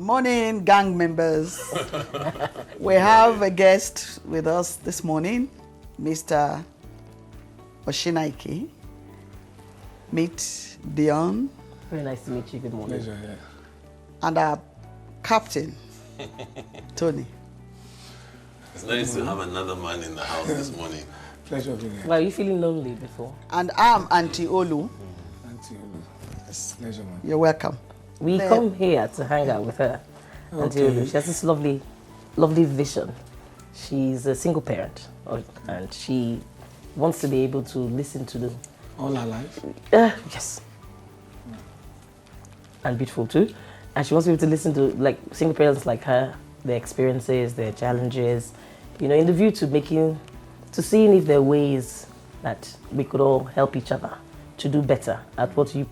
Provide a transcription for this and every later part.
Morning, gang members. We have a guest with us this morning, Mr. Oshinaike. Meet Dion. Very nice to meet you. Good morning. Pleasure, yeah. And our captain, Tony. It's nice to have another man in the house this morning. Pleasure being here. Well, are you feeling lonely before? And I'm Auntie Olu. Auntie Olu. It's a pleasure, man. You're welcome. We come here to hang out with her. Auntie Olu. She has this lovely vision. She's a single parent, and she wants to be able to listen to the... All her life? Yes. And beautiful too. And she wants to be able to listen to like single parents like her, their experiences, their challenges, you know, in the view to seeing if there are ways that we could all help each other to do better at what you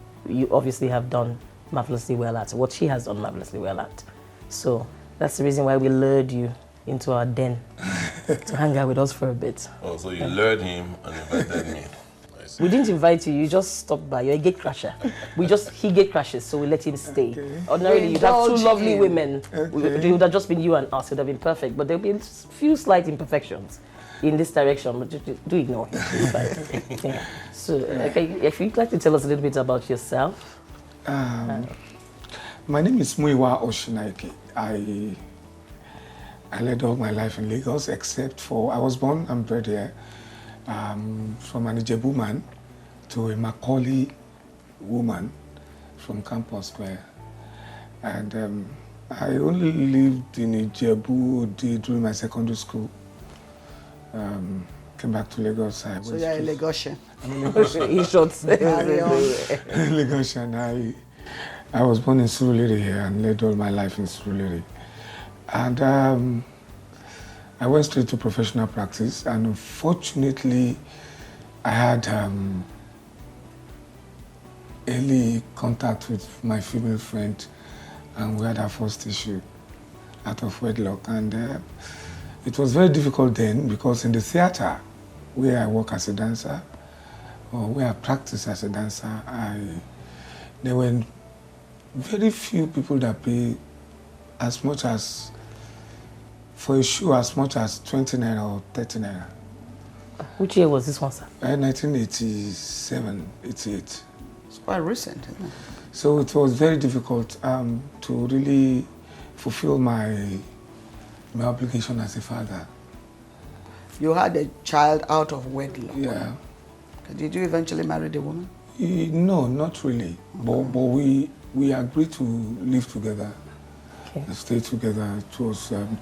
obviously have done marvelously well at, what she has done marvelously well at. So that's the reason why we lured you into our den to hang out with us for a bit. Oh, so you lured him and invited me. We didn't invite you, you just stopped by. You're a gate crasher. He gate crashes, so we let him stay. Okay. Ordinarily, you'd have two lovely women. Okay. It would have just been you and us, it would have been perfect. But there'll be a few slight imperfections in this direction, but just do ignore him. It's fine. Yeah. So, okay, if you'd like to tell us a little bit about yourself. My name is Muiwa Oshinaike. I led all my life in Lagos, except for I was born and bred here. From an Ijebu man to a Macaulay woman from Campus Square. And I only lived in Ijebu during my secondary school. Came back to Lagos. So you're a Lagosian. I'm a Lagosian. In short. Lagosian. I was born in Surulere here and led all my life in Surulere. And I went straight to professional practice, and unfortunately, I had early contact with my female friend, and we had our first issue out of wedlock. And it was very difficult then, because in the theater, where I work as a dancer, or where I practice as a dancer, there were very few people that pay as much as, for a show, as much as 20 naira or 30 naira. Which year was this one, sir? 1987, 88. It's quite recent, isn't it? So it was very difficult to really fulfill my obligation as a father. You had a child out of wedlock. Yeah. Did you eventually marry the woman? No, not really. Okay. But we agreed to live together. Okay. Stay together. It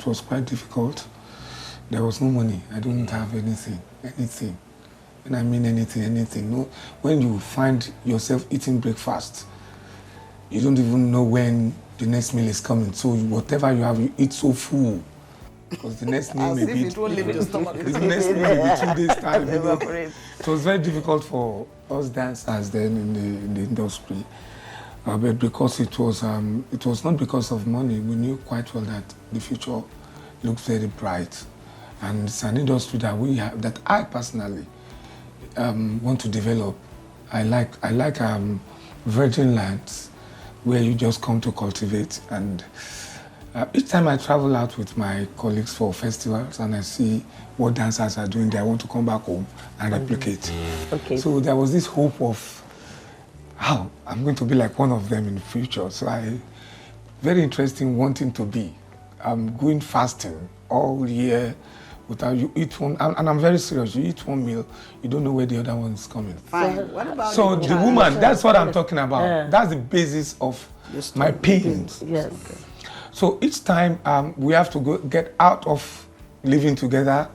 was quite difficult. There was no money. I didn't have anything. And I mean anything. No, when you find yourself eating breakfast, you don't even know when the next meal is coming. So whatever you have, you eat so full. Because the next meal may be... it won't leave your stomach. The next meal may be 2 days time. It was very difficult for us dancers then in the industry. But because it was not because of money, we knew quite well that the future looked very bright, and it's an industry that we have, that I personally want to develop. I like virgin lands where you just come to cultivate. And each time I travel out with my colleagues for festivals and I see what dancers are doing, I want to come back home and replicate. Okay. So there was this hope of how I'm going to be like one of them in the future. So very interesting wanting to be. I'm going fasting all year without you eat one, and I'm very serious. You eat one meal, you don't know where the other one is coming. Fine. What about the woman? That's what I'm talking about. Yeah. That's the basis of my pains. Yes. Okay. So each time we have to get out of living together,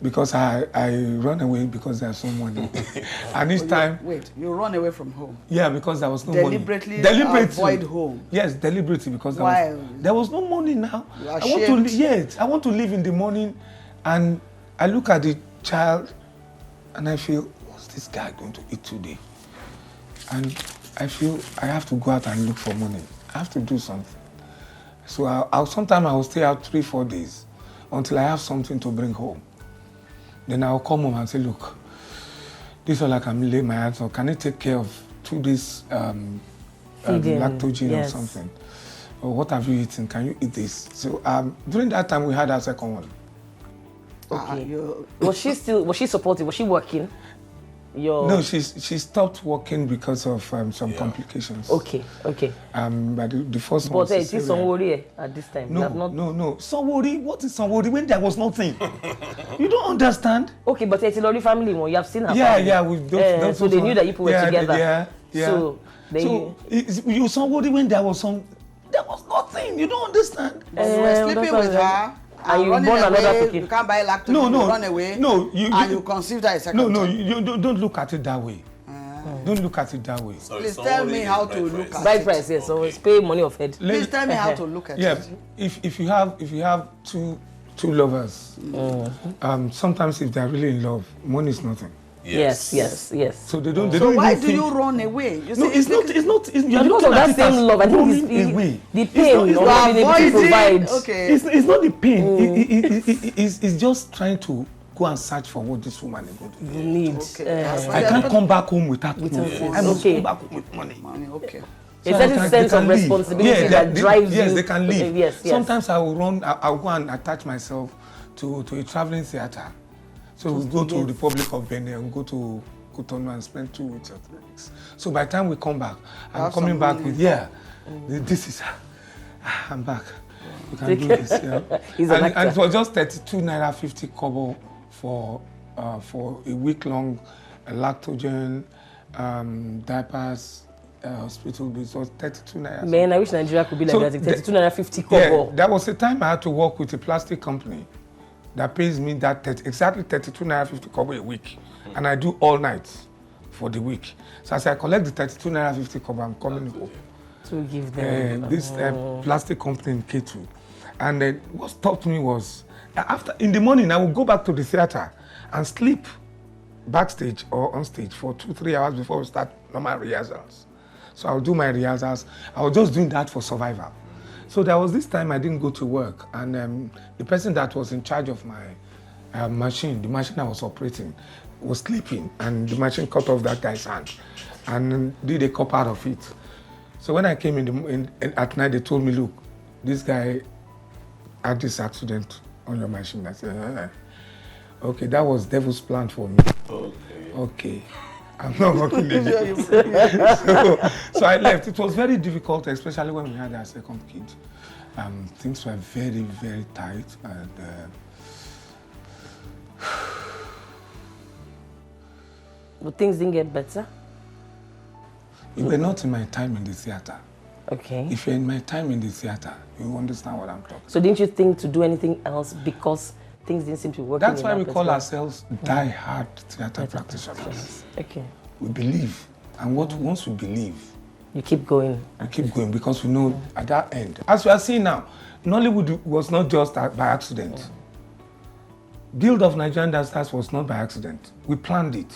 because I run away because there's no money. And each time... Wait, you run away from home? Yeah, because there was no money. Deliberately avoid home? Yes, deliberately, because there was no money now. You are ashamed. I want to live in the morning, and I look at the child and I feel, what's this guy going to eat today? And I feel I have to go out and look for money. I have to do something. So sometimes I will stay out 3-4 days until I have something to bring home. Then I'll come home and say, look, this is all I can lay my hands on. Can you take care of 2 days lactogen or something? or what have you eaten? Can you eat this? So during that time, we had our second one. Okay. Was she supportive? Was she working? No, she stopped working because of some complications. Okay. But the first one. But it is Sanwó-Ori at this time. No. Sanwó-Ori, what is Sanwó-Ori when there was nothing? You don't understand? Okay, but it's Lori family one. You have seen her. Yeah, we've done. So they knew that you people were together. Yeah. So you Sanwó-Ori when there was nothing. You don't understand? You were sleeping with her. And you born another cookie. You can't buy lactose. No. You run away. No, you conceived her a second time. You don't look at it that way. Don't look at it that way. Please tell me how to look at it. Bride price, yes. So pay money of head. Please tell me how to look at it. Yeah, if you have two lovers, sometimes if they are really in love, money is nothing. Yes. So they don't. So why do you run away? You No, it's not. You're because of that same love. I think it's the pain It's of not- not being able to provide. Okay. It's not the pain. It's just trying to go and search for what this woman is going to do. Need. Okay. I can't come back home without money. I must come back home with money. Okay. A certain sense of responsibility that drives you. Yes, they can leave. Yes. Sometimes I will run. I'll go and attach myself to a traveling theater. So we go to the Republic of Benin and go to Cotonou and spend 2 weeks or 3 weeks. So by the time we come back, I'm coming back with this is I'm back. You can do this. Yeah. And it was just 32 naira 50 kobo for a week-long lactogen, diapers, hospital bills. It was 32 naira. Man, I wish Nigeria could be like that. 32 naira 50 kobo. Yeah, there was a time I had to work with a plastic company that pays me that exactly 32 naira 50 kobo a week, and I do all nights for the week. So as I collect the 32 naira 50 kobo, I'm coming home to give them this plastic company in K2. And what stopped me was in the morning I would go back to the theater and sleep backstage or on stage for 2-3 hours before we start normal rehearsals. So I would do my rehearsals. I was just doing that for survival. So there was this time I didn't go to work, and the person that was in charge of my machine, the machine I was operating, was sleeping, and the machine cut off that guy's hand and did a cup out of it. So when I came in at night, they told me, look, this guy had this accident on your machine. I said, okay, that was devil's plan for me. Okay. I'm not working again. So I left. It was very difficult, especially when we had our second kid. Things were very, very tight, and but things didn't get better. you were not in my time in the theater. Okay. If you're in my time in the theater, you understand what I'm talking. So didn't you think to do anything else because things didn't seem to be working? That's why we call ourselves die-hard theater practitioners. Okay. We believe, and once we believe, you keep going. we keep going, because we know at that end. As we are seeing now, Nollywood was not just by accident. Build of Nigerian Dancers was not by accident. We planned it.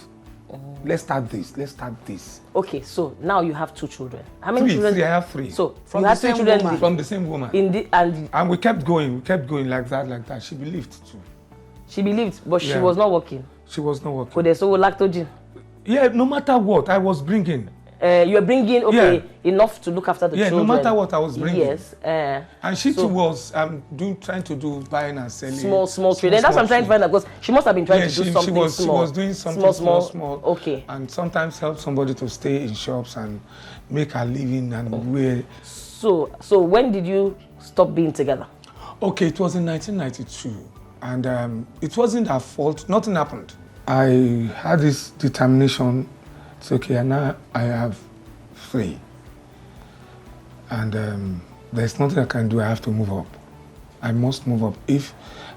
Let's start this. Okay, so now you have 2 children. How many children? Three, I have 3. So From you the had 3 same children woman. From the same woman. and we kept going like that. She believed too. she believed, but she Yeah. was not working. She was not working. Could they so lactogen? Yeah, no matter what I was bringing. You were bringing enough to look after the children. Yeah, no matter what I was bringing. Yes. And she too was trying to do buying and selling. Small trade. And that's what I'm trying to find out, because she must have been trying to do something small. She was doing something small. Okay. And sometimes help somebody to stay in shops and make a living and wear. So when did you stop being together? Okay, it was in 1992, and it wasn't her fault. Nothing happened. I had this determination. It's okay, and now I have 3, and there's nothing I can do. I have to move up. I must move up if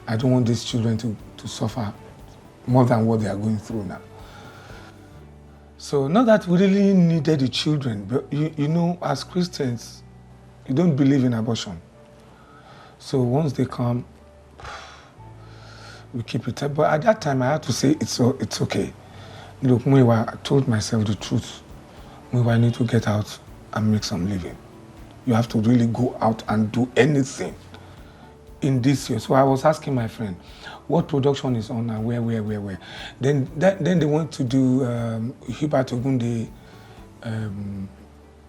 I don't want these children to suffer more than what they are going through now. So not that we really needed the children, but you know, as Christians, you don't believe in abortion. So once they come, we keep it up. But at that time, I had to say it's okay. Look, Muiwa, I told myself the truth. Muiwa, I need to get out and make some living. You have to really go out and do anything in this year. So I was asking my friend, what production is on and where? Then they went to do Hubert Ogunde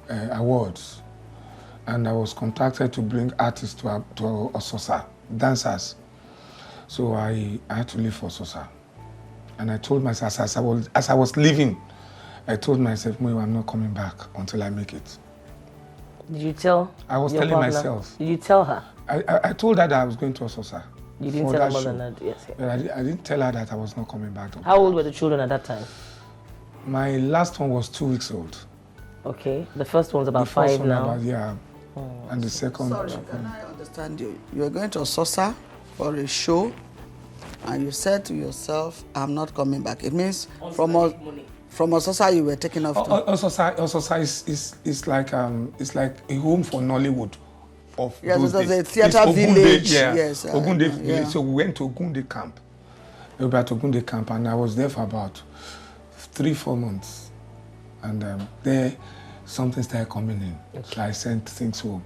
awards. and I was contracted to bring artists to Ososa, dancers. So I had to leave for Ososa. And I told myself, as I was leaving, I told myself, Mo, I'm not coming back until I make it. Did you tell? I was your telling partner? myself. Did you tell her? I told her that I was going to Ososa. You didn't tell her more than that, yes. But I didn't tell her that I was not coming back. How old were the children at that time? My last one was 2 weeks old. Okay, the first one's about The first 5 one now. And the second. Sorry, can I understand you? You were going to Ososa for a show, and you said to yourself, I'm not coming back. It means from Ososa you were taken off to... Ososa is like a home for Nollywood of Yes, those it was days. a theatre It's Ogunde, village. yeah. Yes, Ogunde yeah. village. So we went to Ogunde camp. We were at Ogunde camp, and I was there for about 3-4 months. And there, something started coming in. Okay. So I sent things home.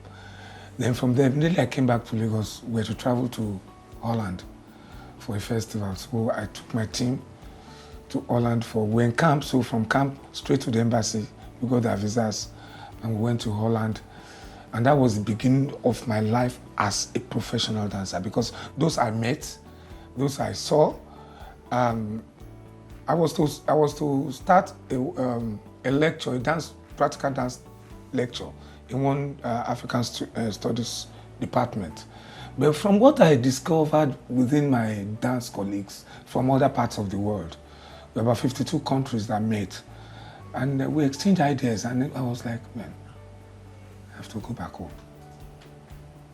Then from there, immediately I came back to Lagos. We had to travel to Holland for a festival. So I took my team to Holland we were in camp. So from camp straight to the embassy, we got our visas, and we went to Holland. And that was the beginning of my life as a professional dancer, because those I met, those I saw, I was to start a lecture, practical dance lecture in one African studies department. But from what I discovered within my dance colleagues from other parts of the world, there were about 52 countries that met, and we exchanged ideas, and I was like, man, I have to go back home.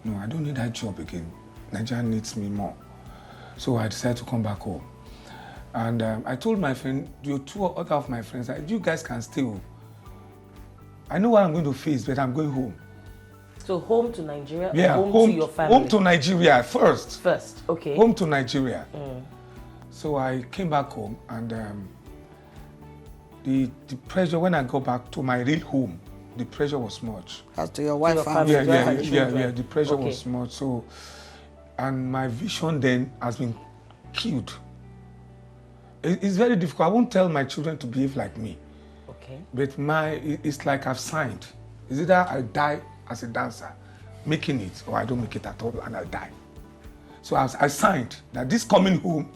No, I don't need that job again. Nigeria needs me more. So I decided to come back home. And I told my friend, 2 other of my friends, that you guys can stay home. I know what I'm going to face, but I'm going home. So home to Nigeria, yeah, or home to your family? Home to Nigeria first. First, okay. Home to Nigeria. So I came back home, and the pressure, when I got back to my real home, the pressure was much. As to your wife and family. Yeah, the pressure was much. So, and my vision then has been killed. It's very difficult. I won't tell my children to behave like me. Okay. But it's like I've signed. It's either I die as a dancer, making it, or I don't make it at all and I'll die. So I signed that this coming home,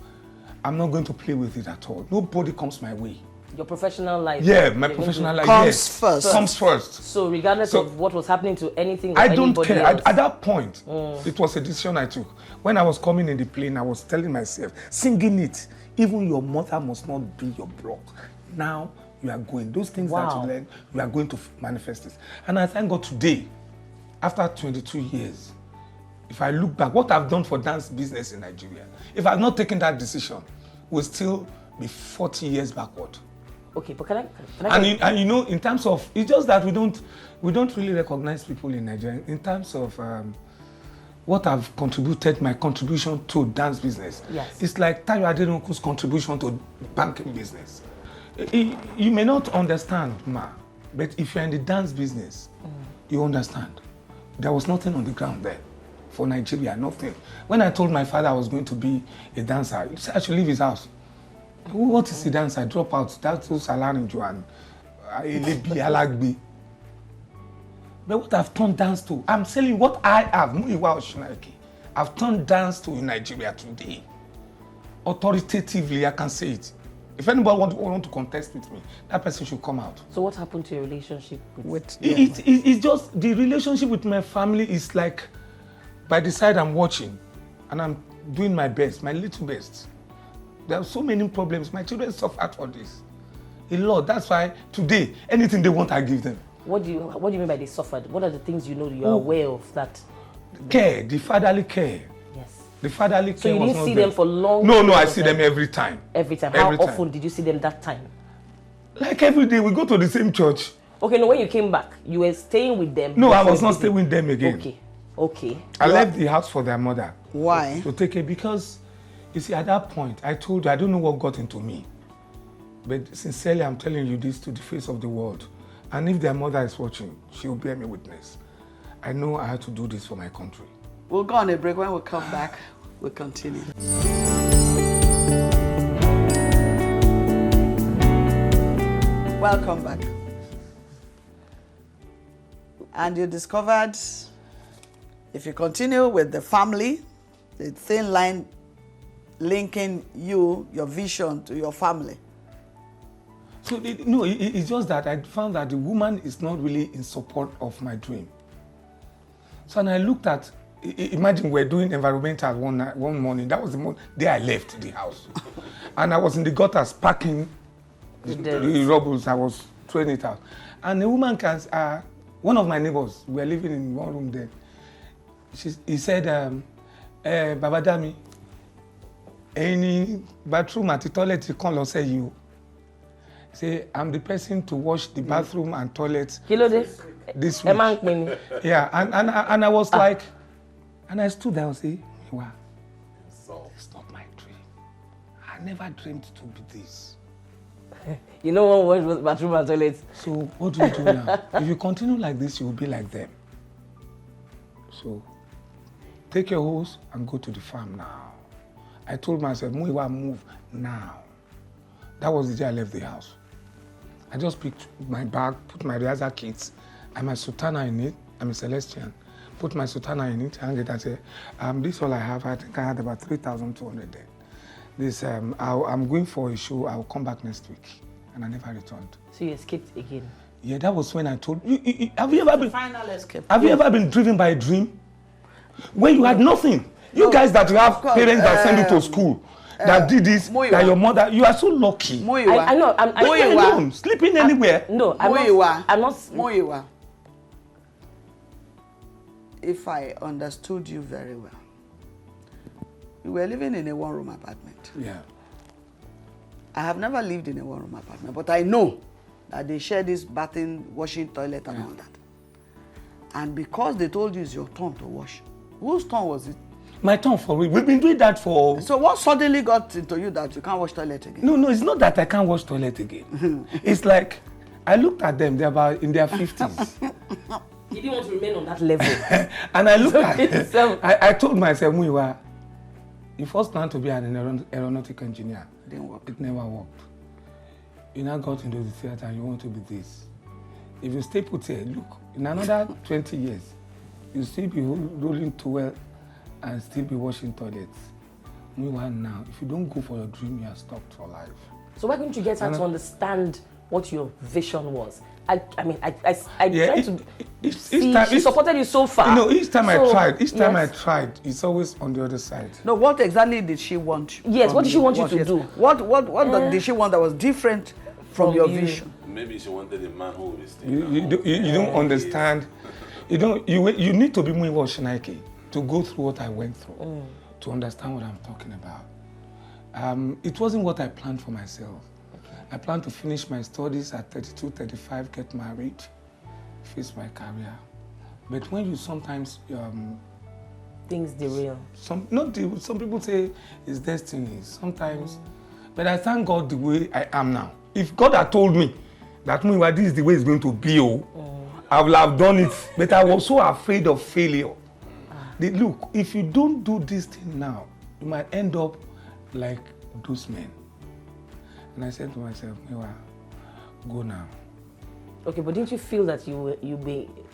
I'm not going to play with it at all. Nobody comes my way. Your professional life. Yeah, my professional life. Comes first. Comes first. So regardless of what was happening to anything or I don't anybody care. else. At that point, it was a decision I took. When I was coming in the plane, I was telling myself, singing it, even your mother must not be your block. Now you are going. Those things that you learn, you are going to manifest it. And I thank God today, after 22 years, if I look back, what I've done for dance business in Nigeria, if I've not taken that decision, we'll still be 40 years backward. Okay, but can I and you know, in terms of, it's just that we don't really recognize people in Nigeria in terms of what I've contributed, my contribution to dance business. Yes. It's like Tayo Aderonku's contribution to banking business. You may not understand, Ma, but if you're in the dance business, you understand. There was nothing on the ground there for Nigeria, nothing. When I told my father I was going to be a dancer, he said I should leave his house. What is the dance? I drop out. That's so salary Joan. But what I've turned dance to, I'm telling you what I have. I've turned dance to in Nigeria today. Authoritatively, I can say it. If anybody want to contest with me, that person should come out. So what happened to your relationship with? It's just the relationship with my family is like, by the side I'm watching, and I'm doing my best, my little best. There are so many problems. My children suffered for this. A lot. That's why today, anything they want, I give them. What do you mean by they suffered? What are the things you are aware of that? Care, the fatherly care. Yes. The fatherly care. So you didn't see them for long? No, I see them every time. Every time. How often did you see them that time? Like every day, we go to the same church. Okay, no, when you came back, you were staying with them? No, I was not staying with them again. Okay. I left the house for their mother. Why? To take it because, you see, at that point, I told you, I don't know what got into me. But sincerely, I'm telling you this to the face of the world. And if their mother is watching, she will bear me witness. I know I had to do this for my country. We'll go on a break. When we come back, we'll continue. Welcome back. And you discovered, if you continue with the family, the thin line linking you, your vision to your family. So, it's just that I found that the woman is not really in support of my dream. So, and I looked at, imagine we're doing environmental one morning. That was the day I left the house. And I was in the gutters packing the rubbles. I was throwing it out. And the woman one of my neighbors, we were living in one room there. He said, Baba Dami, any bathroom at the toilet you can't say you. Say, I'm the person to wash the bathroom and toilet. This week. Yeah, and I was like, and I stood there and say, wow, it's not my dream. I never dreamed to be this. You know what was bathroom and toilet? So what do you do now? If you continue like this, you will be like them. So take your hose and go to the farm now. I told myself, Muiwa, move now. That was the day I left the house. I just picked my bag, put my rehearsal kits, and my sutana in it. I'm a Celestian. Put my sutana in it, hang it, and say, this is all I have. I think I had about 3,200 there. This, I'm going for a show. I will come back next week. And I never returned. So you escaped again? Yeah, that was when I told you. Have you ever been? Final escape. Have you ever been driven by a dream? When you had nothing. You guys that you have parents that send you to school, that did this, that your mother, you are so lucky. I know. I'm alone, sleeping anywhere. No, I'm not. Muiwa, if I understood you very well, you were living in a one-room apartment. Yeah. I have never lived in a one-room apartment, but I know that they share this bathing, washing, toilet, and all that. And because they told you it's your turn to wash, whose turn was it? My turn for real. We've been doing that for... So what suddenly got into you that you can't wash toilet again? No, it's not that I can't wash toilet again. It's like, I looked at them, they're about in their 50s. You didn't want to remain on that level. And I looked at them, I told myself, Muiwa, you first planned to be an aeronautic engineer. It didn't work. It never worked. You now got into the theater and you want to be this. If you stay put here, look, in another 20 years, you'll still be rolling towel and still be washing toilets. Meanwhile now, if you don't go for your dream, you are stopped for life. So why couldn't you get her to understand what your vision was? I tried to see, she supported you so far. You know, each time I tried, it's always on the other side. No, what exactly did she want? Yes, what did she want you to do? What did she want that was different from your vision? Maybe she wanted a man who will stay. You don't understand. You need to be Muiwa Shinaiki to go through what I went through, to understand what I'm talking about. It wasn't what I planned for myself. I planned to finish my studies at 32, 35, get married, face my career. But when you sometimes... things derail. Some people say it's destiny, sometimes. But I thank God the way I am now. If God had told me that this is the way it's going to be, I would have done it. But I was so afraid of failure. Look, if you don't do this thing now, you might end up like those men. And I said to myself, go now. Okay, but didn't you feel that you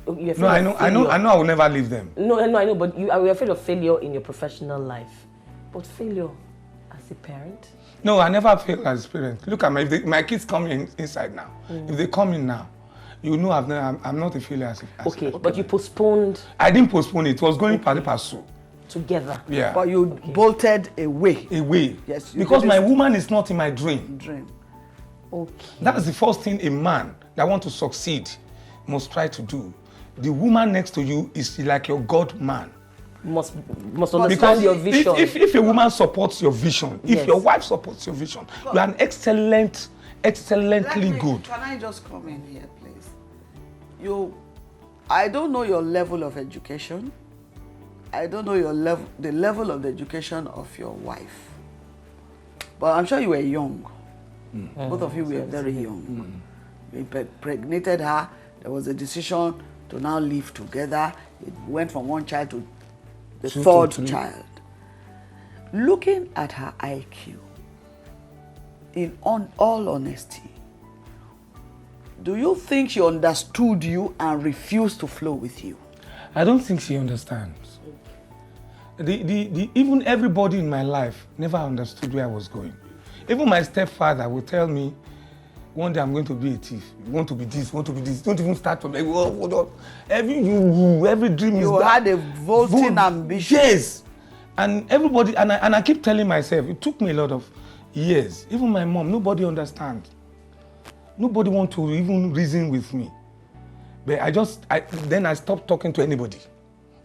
No, I know I will never leave them. No, I know, but you are afraid of failure in your professional life. But failure as a parent? No, I never failed as a parent. Look at my kids come inside now. If they come in now, you know I'm not a failure as a Okay, but you postponed. I didn't postpone it. It was going pari passu. Together. Yeah. But you bolted away. Away. Yes. Because my woman is not in my dream. Okay. That's the first thing a man that wants to succeed must try to do. The woman next to you is like your God man. Must understand your vision. If a woman supports your vision, if your wife supports your vision, you are an excellently good. Can I just come in here, please? I don't know your level of education. I don't know the level of the education of your wife. But I'm sure you were young. Both of you were very young. You impregnated her. There was a decision to now live together. It went from one child to the third child. Looking at her IQ, in all honesty, Do you think she understood you and refused to flow with you? I don't think she understands. Even everybody in my life never understood where I was going. Even my stepfather would tell me, one day I'm going to be a thief. You want to be this, want to be this. Don't even start from every dream is You had a vaulting ambition. Yes. And everybody, and I keep telling myself, it took me a lot of years. Even my mom, nobody understands. Nobody wants to even reason with me. But then I stopped talking to anybody.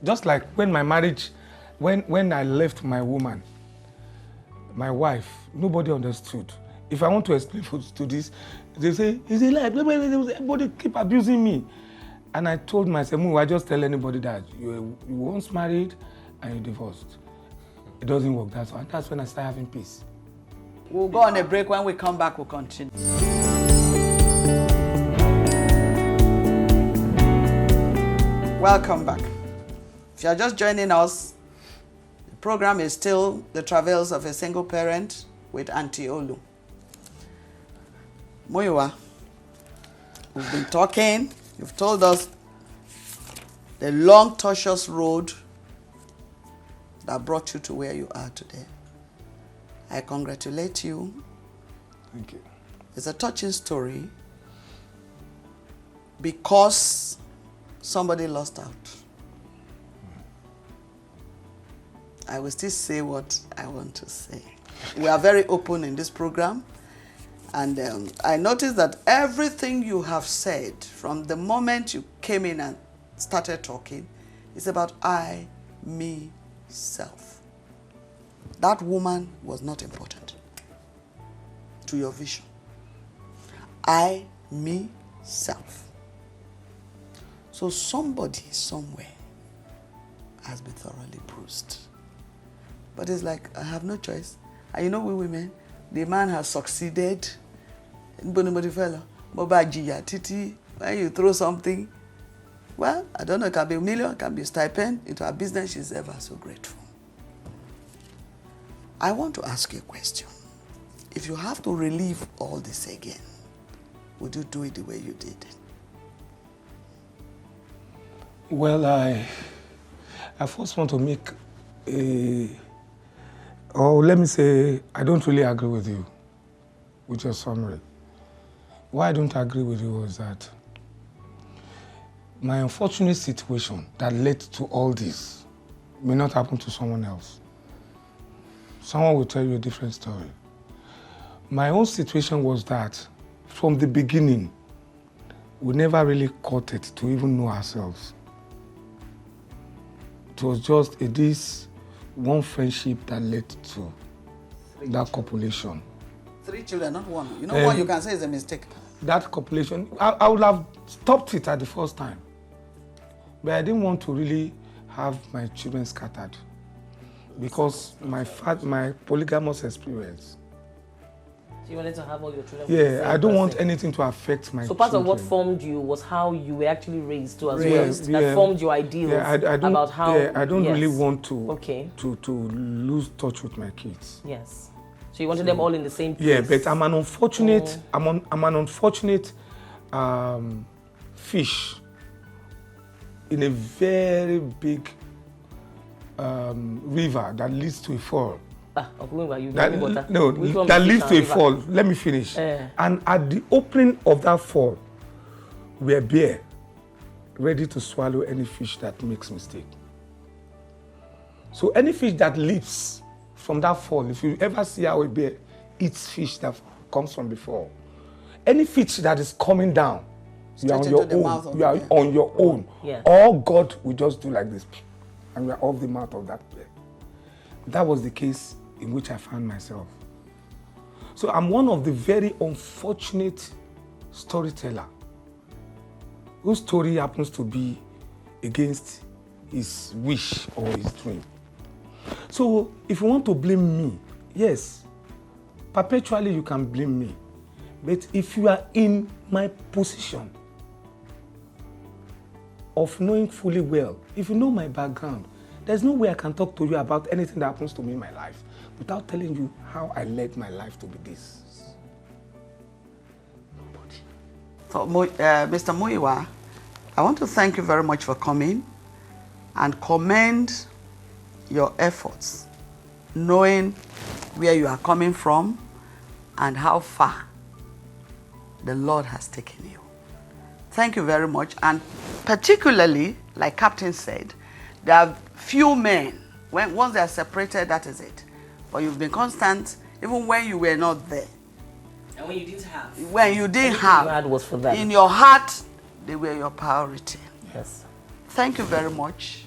Just like when my marriage, when I left my woman, my wife, nobody understood. If I want to explain to this, they say, it's a lie. Everybody keep abusing me. And I told myself, I just tell anybody that you once married and you divorced. It doesn't work. That's when I start having peace. We'll go on a break. When we come back, we'll continue. Welcome back. If you're just joining us, the program is still The Travails of a Single Parent with Auntie Olu. Muyiwa, we've been talking. You've told us the long, tortuous road that brought you to where you are today. I congratulate you. Thank you. It's a touching story because somebody lost out. I will still say what I want to say. We are very open in this program. And I noticed that everything you have said from the moment you came in and started talking is about I, me, self. That woman was not important to your vision. I, me, self. So somebody somewhere has been thoroughly bruised. But it's like, I have no choice. And you know, we women, the man has succeeded. When you throw something, well, I don't know, it can be a million, it can be a stipend into a business. She's ever so grateful. I want to ask you a question. If you have to relive all this again, would you do it the way you did it? Well, I first want to make let me say, I don't really agree with you with your summary. Why I don't agree with you is that my unfortunate situation that led to all this may not happen to someone else. Someone will tell you a different story. My own situation was that from the beginning, we never really courted to even know ourselves. It was just this one friendship that led to that copulation. 3 children, not one. You know what you can say is a mistake. That copulation, I would have stopped it at the first time. But I didn't want to really have my children scattered because my polygamous experience. So you wanted to have all your children? Yeah, I don't want anything to affect my children. So part of what formed you was how you were actually raised too, as well. That formed your ideals about how. Yeah, I don't really want to to lose touch with my kids. Yes. So you wanted them all in the same place. Yeah, but I'm an unfortunate. I'm an unfortunate fish in a very big river that leads to a fall. That leads to a fall. Let me finish. And at the opening of that fall, we are bare, ready to swallow any fish that makes mistake. So any fish that leaps from that fall, if you ever see how a bear eats fish that comes from the fall, any fish that is coming down, you are on your own. You are on your own. Yeah. All God will just do like this, and we are off the mouth of that bear. That was the case in which I found myself. So I'm one of the very unfortunate storyteller whose story happens to be against his wish or his dream. So if you want to blame me, yes, perpetually you can blame me. But if you are in my position of knowing fully well, if you know my background, there's no way I can talk to you about anything that happens to me in my life without telling you how I led my life to be this. Nobody. So, Mr. Muiwa, I want to thank you very much for coming and commend your efforts, knowing where you are coming from and how far the Lord has taken you. Thank you very much. And particularly, like Captain said, there are few men, once they are separated, that is it. But you've been constant, even when you were not there. And when you didn't have. When you didn't Everything have. you had was for them. In your heart, they were your priority. Yes. Thank you very much.